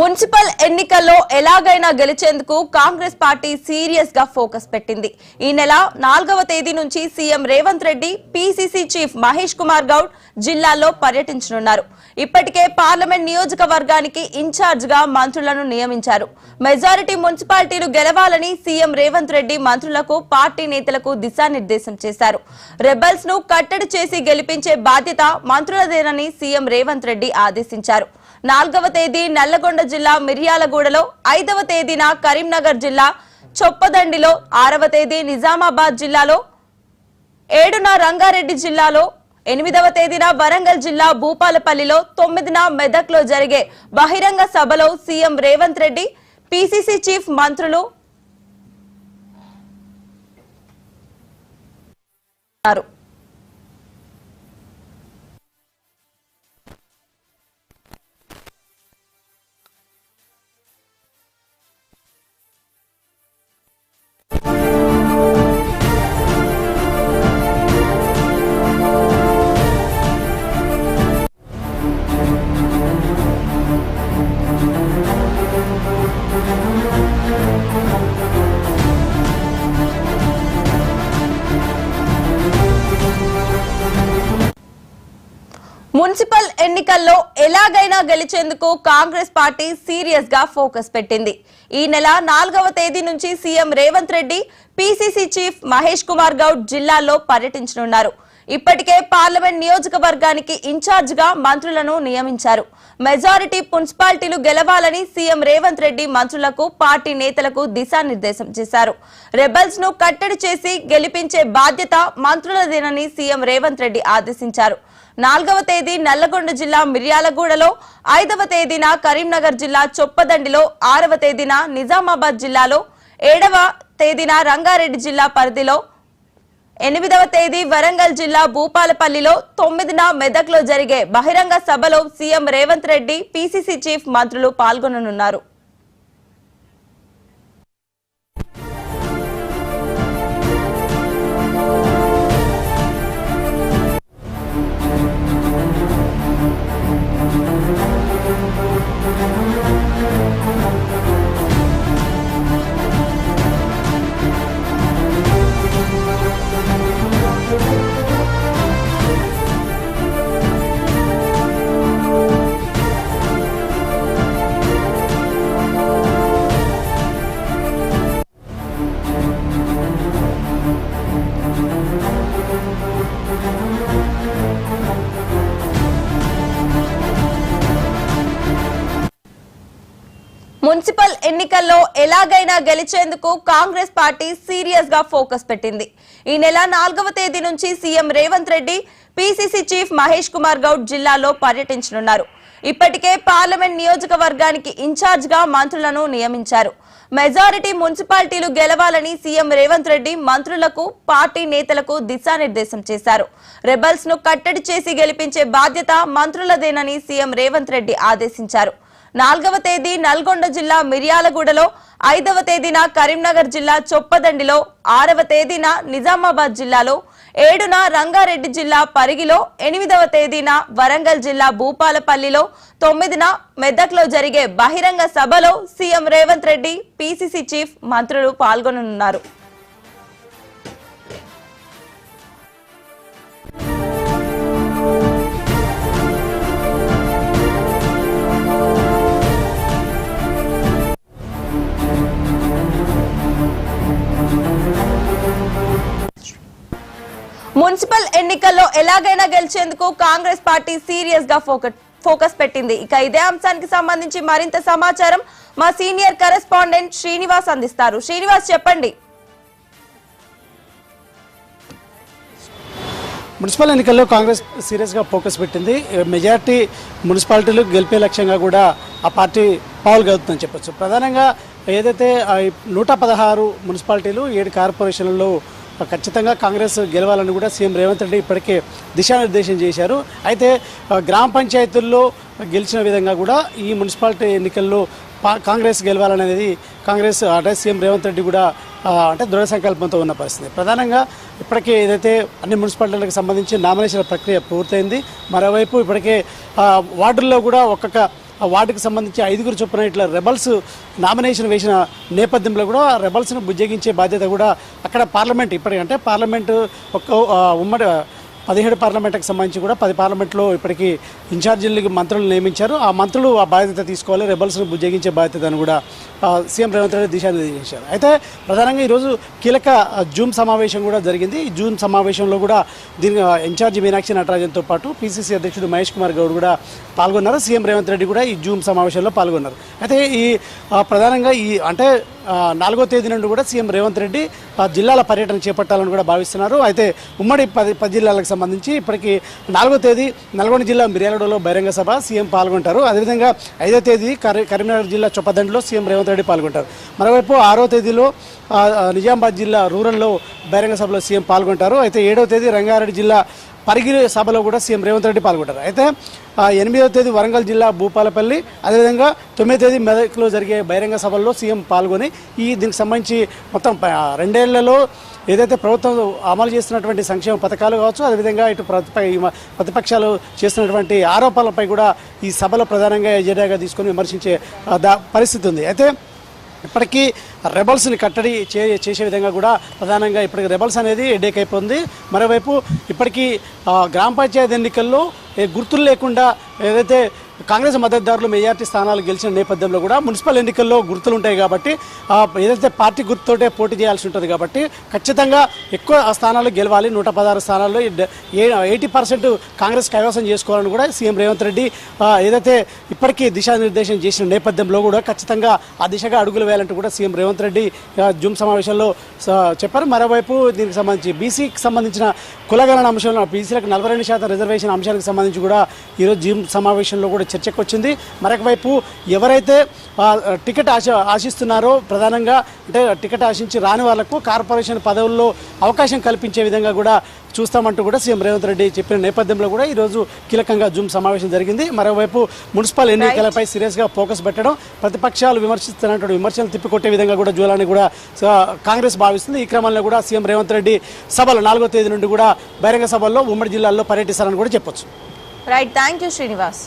Municipal ఎన్నికల్లో ఎలాగైనా గెలిచేందుకు Congress party serious గా ఫోకస్ పెట్టింది. ఈ నెల 4వ తేదీ నుంచి CM Revanth Reddy, PCC chief Mahesh Kumar Goud జిల్లాలో పర్యటించనున్నారు. ఇప్పటికే పార్లమెంట్ నియోజకవర్గానికి ఇన్ఛార్జ్ గా మంత్రులను నియమించారు. మెజారిటీ మున్సిపాలిటీలు గెలవాలని సీఎం రేవంత్ రెడ్డి మంత్రులకు, పార్టీ నేతలకు దిశానిర్దేశం చేశారు. రెబల్స్ ను కట్టడి చేసి గెలిపించే బాధ్యత మంత్రులదేనని సీఎం రేవంత్ రెడ్డి ఆదేశించారు. 4వ తేదీ నల్లగొండ జిల్లా మిర్యాలగూడలో, 5వ తేదీన కరీంనగర్ జిల్లా చొప్పదండిలో, 6వ తేదీ నిజామాబాద్ జిల్లాలో, 7న రంగారెడ్డి జిల్లాలో, 8వ తేదీన వరంగల్ జిల్లా భూపాలపల్లిలో, 9న మెదక్లో జరిగే బహిరంగ సభలో CM Revanth Reddy, PCC chief మంత్రులు ఉన్నారు. మున్సిపల్ ఎన్నికల్లో ఎలాగైనా గెలిచేందుకు కాంగ్రెస్ పార్టీ సీరియస్ గా ఫోకస్ పెట్టింది. ఈ నెల 4వ తేదీ నుంచి CM Revanth Reddy, PCC chief Mahesh Kumar Goud జిల్లాలో పర్యటించనున్నారు. ఇప్పటికే పార్లమెంట్ నియోజకవర్గానికి ఇన్ఛార్జ్ గా మంత్రులను నియమించారు. మెజారిటీ మున్సిపాలిటీలు గెలవాలని సీఎం రేవంత్ రెడ్డి మంత్రులకు, పార్టీ నేతలకు దిశానిర్దేశం చేశారు. రెబల్స్ ను కట్టడి చేసి గెలిపించే బాధ్యత మంత్రులదేనని సీఎం రేవంత్ రెడ్డి ఆదేశించారు. 4వ తేదీ నల్లగొండ జిల్లా మిర్యాలగూడలో, 5వ తేదీన కరీంనగర్ జిల్లా చొప్పదండిలో, 6వ తేదీన నిజామాబాద్ జిల్లాలో, 7వ తేదీన రంగారెడ్డి జిల్లా పరిధిలో, 8వ తేదీ వరంగల్ జిల్లా భూపాలపల్లిలో, 9న మెదక్లో జరిగే బహిరంగ సభలో CM Revanth Reddy, PCC chief మంత్రులు పాల్గొననున్నారు. మున్సిపల్ ఎన్నికల్లో ఎలాగైనా గెలిచేందుకు కాంగ్రెస్ పార్టీ సీరియస్ గా ఫోకస్ పెట్టింది. ఈ నెల 4వ తేదీ నుంచి CM Revanth Reddy, PCC chief Mahesh Kumar Goud జిల్లాలో పర్యటించనున్నారు. ఇప్పటికే పార్లమెంట్ నియోజకవర్గానికి ఇన్ఛార్జ్ గా మంత్రులను నియమించారు. మెజారిటీ మున్సిపాలిటీలు గెలవాలని సీఎం రేవంత్ రెడ్డి మంత్రులకు, పార్టీ నేతలకు దిశానిర్దేశం చేశారు. రెబల్స్ ను కట్టడి చేసి గెలిపించే బాధ్యత మంత్రులదేనని సీఎం రేవంత్ రెడ్డి ఆదేశించారు. 4వ తేదీ నల్గొండ జిల్లా మిర్యాలగూడలో, 5వ తేదీన కరీంనగర్ జిల్లా చొప్పదండిలో, 6వ తేదీన నిజామాబాద్ జిల్లాలో, 7న రంగారెడ్డి జిల్లా పరిగిలో, 8వ తేదీన వరంగల్ జిల్లా భూపాలపల్లిలో, 9న మెదక్లో జరిగే బహిరంగ సభలో CM Revanth Reddy, PCC chief మంత్రులు పాల్గొననున్నారు. మున్సిపల్ ఎన్నికల్లో ఎలాగైనా గెలిచేందుకు కాంగ్రెస్ పార్టీ సీరియస్ గా ఫోకస్ పెట్టింది. ఇక ఇదే అంశానికి సంబంధించి మరింత సమాచారం మా సీనియర్ కరెస్పాండెంట్ శ్రీనివాస్ అందిస్తారు. శ్రీనివాస్, చెప్పండి. మున్సిపల్ ఎన్నికల్లో కాంగ్రెస్ సీరియస్గా ఫోకస్ పెట్టింది. మెజార్టీ మున్సిపాలిటీలు గెలిపే లక్ష్యంగా కూడా ఆ పార్టీ పాల్గొతుందని చెప్పొచ్చు. ప్రధానంగా ఏదైతే 116 మున్సిపాలిటీలు, 7 కార్పొరేషన్లలో ఖచ్చితంగా కాంగ్రెస్ గెలవాలని కూడా సీఎం రేవంత్ రెడ్డి ఇప్పటికే దిశానిర్దేశం చేశారు. అయితే గ్రామ పంచాయతీల్లో గెలిచిన విధంగా కూడా ఈ మున్సిపాలిటీ ఎన్నికల్లో కాంగ్రెస్ గెలవాలనేది కాంగ్రెస్ అంటే సీఎం రేవంత్ రెడ్డి కూడా అంటే దృఢ సంకల్పంతో ఉన్న పరిస్థితి. ప్రధానంగా ఇప్పటికే ఏదైతే అన్ని మున్సిపాలిటీలకు సంబంధించి నామినేషన్ ప్రక్రియ పూర్తయింది. మరోవైపు ఇప్పటికే వార్డుల్లో కూడా ఒక్కొక్క వార్డుకు సంబంధించి 5 చొప్పున ఇట్లా రెబల్స్ నామినేషన్ వేసిన నేపథ్యంలో కూడా రెబల్స్ను బుజ్జగించే బాధ్యత కూడా అక్కడ పార్లమెంట్ ఇప్పటికంటే పార్లమెంటు ఉమ్మడి 17 పార్లమెంట్కి సంబంధించి కూడా 10 పార్లమెంట్లో ఇప్పటికీ ఇన్ఛార్జీలకు మంత్రులు నియమించారు. ఆ మంత్రులు ఆ బాధ్యత తీసుకోవాలి, రెబల్స్ను బుజ్జగించే బాధ్యతను కూడా సీఎం రేవంత్ రెడ్డి దిశానిర్దేశించారు. అయితే ప్రధానంగా ఈరోజు కీలక జూమ్ సమావేశం కూడా జరిగింది. ఈ జూమ్ సమావేశంలో కూడా దీని ఇన్ఛార్జి మీనాక్షి నటరాజన్తో పాటు పిసిసి అధ్యక్షుడు మహేష్ కుమార్ గౌడ్ కూడా పాల్గొన్నారు. సీఎం రేవంత్ రెడ్డి కూడా ఈ జూమ్ సమావేశంలో పాల్గొన్నారు. అయితే ఈ ప్రధానంగా ఈ అంటే 4వ తేదీ నుండి కూడా సీఎం రేవంత్ రెడ్డి జిల్లాల పర్యటన చేపట్టాలని కూడా భావిస్తున్నారు. అయితే ఉమ్మడి 10 జిల్లాలకు సంబంధించి ఇప్పటికీ 4వ తేదీ నల్గొండ జిల్లా మిర్యాలగూడలో బహిరంగ సభ సీఎం పాల్గొంటారు. అదేవిధంగా 5వ తేదీ కరీంనగర్ జిల్లా చొప్పదండిలో సీఎం రేవంత్ రెడ్డి పాల్గొంటారు. మరోవైపు 6వ తేదీలో నిజామాబాద్ జిల్లా రూరల్లో బహిరంగ సభలో సీఎం పాల్గొంటారు. అయితే 7వ తేదీ రంగారెడ్డి జిల్లా పరిగిరి సభలో కూడా సీఎం రేవంత్ రెడ్డి పాల్గొంటారు. అయితే 8వ తేదీ వరంగల్ జిల్లా భూపాలపల్లి, అదేవిధంగా 9వ తేదీ మెదక్లో జరిగే బహిరంగ సభల్లో సీఎం పాల్గొని దీనికి సంబంధించి మొత్తం 2 ఏళ్లలో ఏదైతే ప్రభుత్వం అమలు చేస్తున్నటువంటి సంక్షేమ పథకాలు కావచ్చు, అదేవిధంగా ఇటు ప్రతిపక్షాలు చేస్తున్నటువంటి ఆరోపణలపై కూడా ఈ సభలో ప్రధానంగా ఎజెండాగా తీసుకొని విమర్శించే పరిస్థితి ఉంది. అయితే ఇప్పటికీ రెబల్స్ని కట్టడి చేసే విధంగా కూడా ప్రధానంగా ఇప్పటికి రెబల్స్ అనేది హెడేక్ అయిపోయింది. మరోవైపు ఇప్పటికీ గ్రామ పంచాయతీ ఎన్నికల్లో గుర్తులు లేకుండా ఏదైతే కాంగ్రెస్ మద్దతుదారులు మెజార్టీ స్థానాలు గెలిచిన నేపథ్యంలో కూడా మున్సిపల్ ఎన్నికల్లో గుర్తులు ఉంటాయి కాబట్టి ఏదైతే పార్టీ గుర్తుతోటే పోటీ చేయాల్సి ఉంటుంది కాబట్టి ఖచ్చితంగా ఎక్కువ స్థానాలు గెలవాలి. 116 స్థానాల్లో 80% కాంగ్రెస్ కైవసం చేసుకోవాలని కూడా సీఎం రేవంత్ రెడ్డి ఏదైతే ఇప్పటికీ దిశానిర్దేశం చేసిన నేపథ్యంలో కూడా ఖచ్చితంగా ఆ దిశగా అడుగులు వేయాలంటూ కూడా సీఎం రేవంత్ రెడ్డి జూమ్ సమావేశంలో చెప్పారు. మరోవైపు దీనికి సంబంధించి బీసీకి సంబంధించిన కులగణన అంశంలో బీసీలకు 42% రిజర్వేషన్ అంశానికి సంబంధించి కూడా ఈరోజు జూమ్ సమావేశంలో కూడా చర్చకు వచ్చింది. మరొక వైపు ఎవరైతే టికెట్ ఆశిస్తున్నారో ప్రధానంగా అంటే టికెట్ ఆశించి రాని వాళ్లకు కార్పొరేషన్ పదవుల్లో అవకాశం కల్పించే విధంగా కూడా చూస్తామంటూ కూడా సీఎం రేవంత్ రెడ్డి చెప్పిన నేపథ్యంలో కూడా ఈరోజు కీలకంగా జూమ్ సమావేశం జరిగింది. మరోవైపు మున్సిపల్ ఎన్నికలపై సీరియస్గా ఫోకస్ పెట్టడం, ప్రతిపక్షాలు విమర్శిస్తున్నటువంటి విమర్శలు తిప్పికొట్టే విధంగా కూడా చూడాలని కూడా కాంగ్రెస్ భావిస్తుంది. ఈ క్రమంలో కూడా సీఎం రేవంత్ రెడ్డి సభలు 4వ తేదీ నుండి కూడా బహిరంగ సభల్లో ఉమ్మడి జిల్లాల్లో పర్యటిస్తారని కూడా చెప్పొచ్చు. Right, thank you Srinivas.